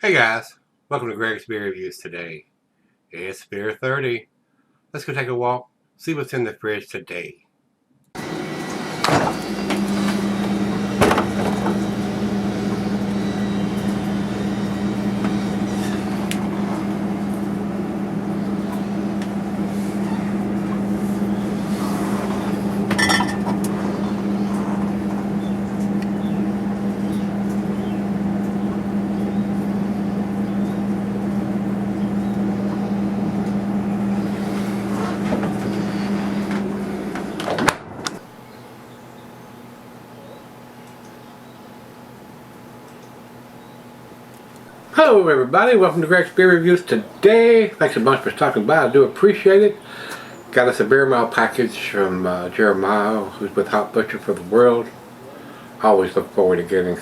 Hey guys, welcome to Gregsbeerreviews today. It's beer 30. Let's go take a walk, see what's in the fridge today. Hello everybody, welcome to Gregsbeerreviews today. Thanks a bunch for stopping by, I do appreciate it. Got us a beer mile package from Jeremiah, who's with Hop Butcher for the World. I always look forward to getting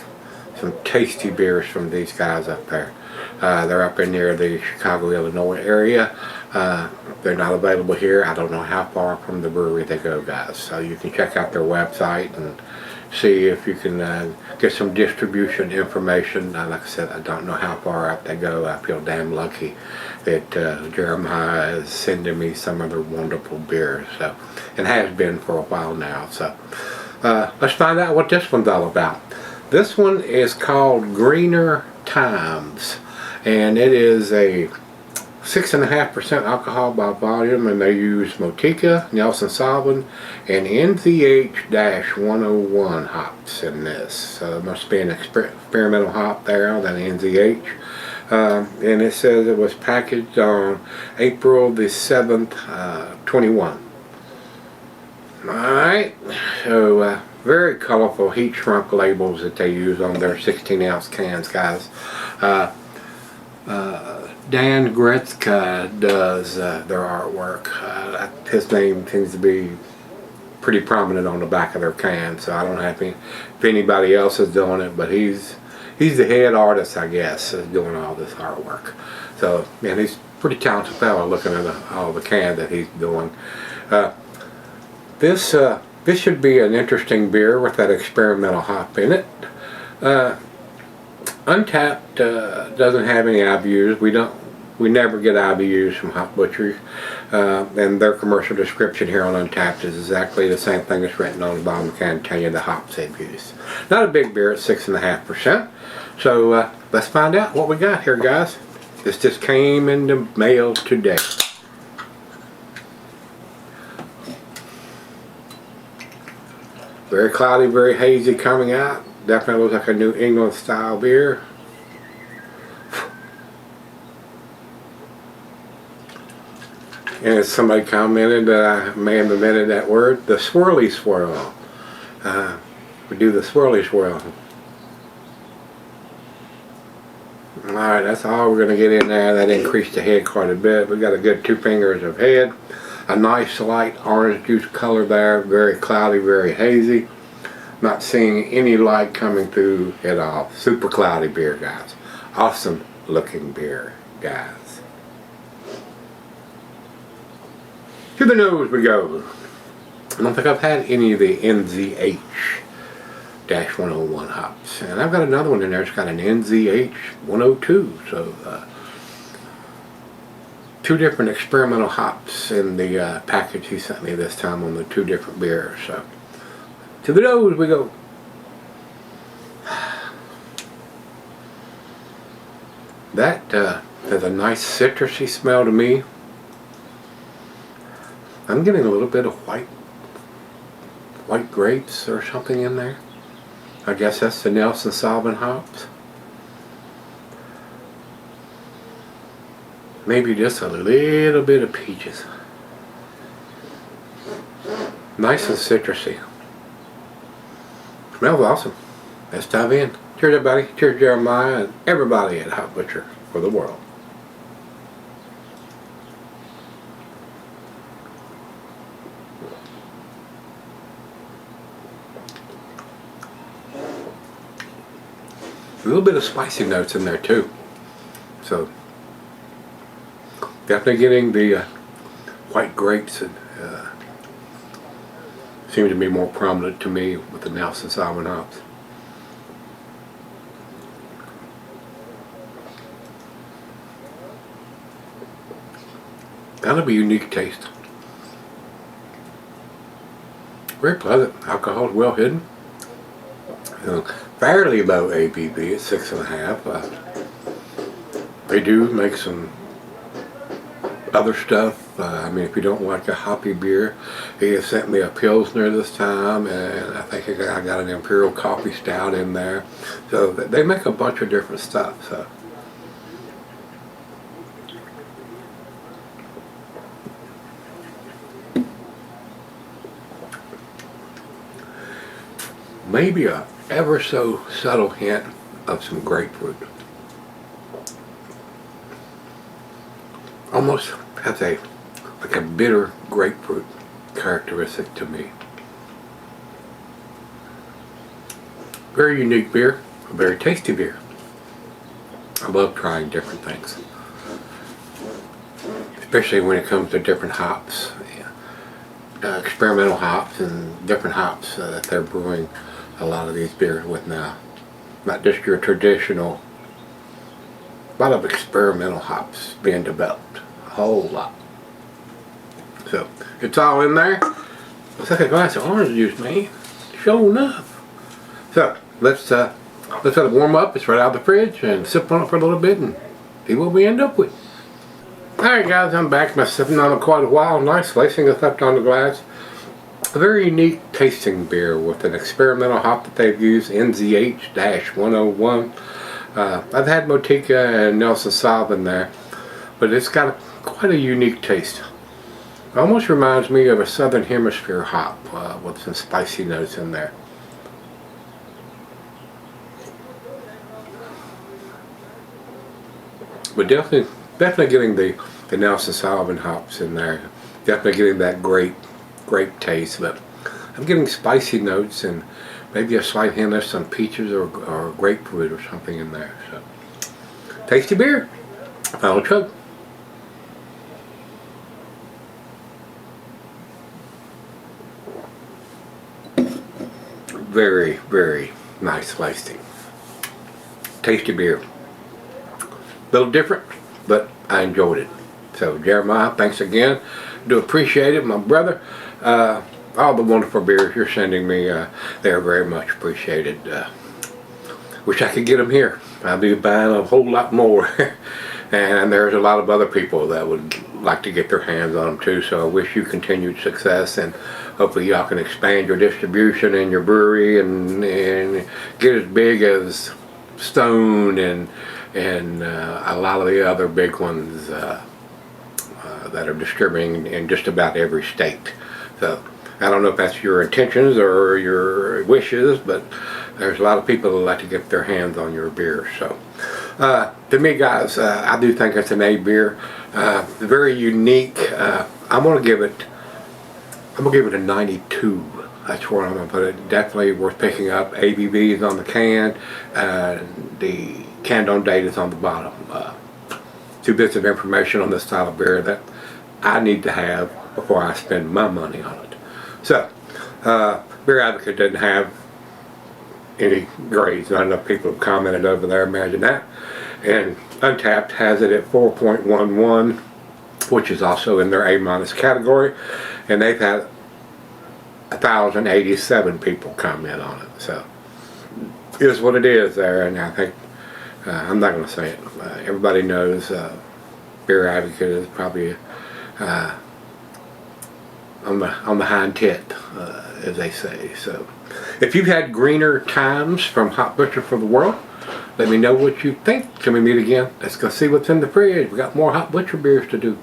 some tasty beers from these guys up there. They're up in near the Chicago, Illinois area. They're not available here. I don't know how far from the brewery they go, guys. So you can check out their website and see if you can get some distribution information. Like I said, I don't know how far out they go. I feel damn lucky that Jeremiah is sending me some of their wonderful beers. So, and has been for a while now. So let's find out what this one's all about. This one is called Greener Times, and it is a 6.5% alcohol by volume, and they use Motica, Nelson Sauvin, and NZH-101 hops in this. So it must be an experimental hop there on that NZH. And it says it was packaged on April the 7th, 21. Alright, so very colorful heat shrunk labels that they use on their 16-ounce cans, guys. Dan Gretzka does their artwork. His name seems to be pretty prominent on the back of their can, so I don't know if anybody else is doing it, but he's the head artist, I guess, is doing all this artwork. So, and he's a pretty talented fellow looking at all the can that he's doing. This should be an interesting beer with that experimental hop in it. Untapped doesn't have any IBUs. We never get IBUs from Hop Butcher, and their commercial description here on Untapped is exactly the same thing that's written on the bottom of the can, telling you the hops they've used. Not a big beer at 6.5%. So let's find out what we got here, guys. This just came in the mail today. Very cloudy, very hazy coming out. Definitely looks like a New England style beer. And somebody commented that I may have omitted that word, the swirly swirl. We do the swirly swirl. Alright, that's all we're going to get in there. That increased the head quite a bit. We got a good 2 fingers of head. A nice light orange juice color there. Very cloudy, very hazy. Not seeing any light coming through at all. Super cloudy beer, guys. Awesome looking beer, guys. To the nose we go. I don't think I've had any of the NZH-101 hops. And I've got another one in there. It's got an NZH-102. So, 2 different experimental hops in the package he sent me this time on the 2 different beers. So, to the nose we go. That has a nice citrusy smell to me. I'm getting a little bit of white grapes or something in there. I guess that's the Nelson Sauvin hops. Maybe just a little bit of peaches. Nice and citrusy. Smells awesome. Let's dive in. Cheers everybody. Cheers Jeremiah and everybody at Hop Butcher for the World. A little bit of spicy notes in there too. So definitely getting the white grapes and seem to be more prominent to me with the Nelson Sauvin hops. Kind of a unique taste. Very pleasant. Alcohol is well hidden. Fairly low ABV at 6.5. They do make some other stuff. I mean, if you don't like a hoppy beer, he has sent me a Pilsner this time, and I think I got an Imperial Coffee Stout in there. So they make a bunch of different stuff. So. Maybe a ever so subtle hint of some grapefruit. Almost has like a bitter grapefruit characteristic to me. Very unique beer, a very tasty beer. I love trying different things, especially when it comes to different hops, experimental hops and different hops that they're brewing a lot of these beers with now. Not just your traditional, a lot of experimental hops being developed, a whole lot. So it's all in there. It's like a glass of orange juice, man. Sure enough. So let's let it warm up. It's right out of the fridge and sip on it for a little bit and see what we end up with. Alright guys, I'm back. Been sipping on it quite a while. Nice lacing is left on the glass. A very unique tasting beer with an experimental hop that they've used, NZH-101. I've had Motica and Nelson Saab in there, but it's got quite a unique taste. It almost reminds me of a Southern Hemisphere hop with some spicy notes in there. But definitely getting the Nelson Saab hops in there. Definitely getting that grape taste, but I'm getting spicy notes and maybe a slight hint of some peaches or grapefruit or something in there. So, tasty beer. Final chug. Very, very nice lacing. Tasty beer. A little different, but I enjoyed it. So Jeremiah, thanks again. Do appreciate it, my brother. All the wonderful beers you're sending me, they're very much appreciated. Wish I could get them here. I'll be buying a whole lot more. And there's a lot of other people that would like to get their hands on them too, so I wish you continued success, and hopefully y'all can expand your distribution in your brewery and get as big as Stone and a lot of the other big ones that are distributing in just about every state. So I don't know if that's your intentions or your wishes, but there's a lot of people that like to get their hands on your beer. So to me, guys, I do think it's an A beer. Very unique. I'm gonna give it a 92. That's where I'm gonna put it. Definitely worth picking up. ABV is on the can. The can-on date is on the bottom. 2 bits of information on this style of beer that I need to have before I spend my money on it. So, Beer Advocate doesn't have any grades. Not enough people have commented over there, imagine that. And Untapped has it at 4.11, which is also in their A- category. And they've had 1,087 people comment on it. So, it is what it is there, and I think I'm not going to say it. Everybody knows Beer Advocate is probably on the hind tit, as they say. So, if you've had greener times from Hop Butcher for the World, let me know what you think. Till we meet again, let's go see what's in the fridge. We got more Hop Butcher beers to do.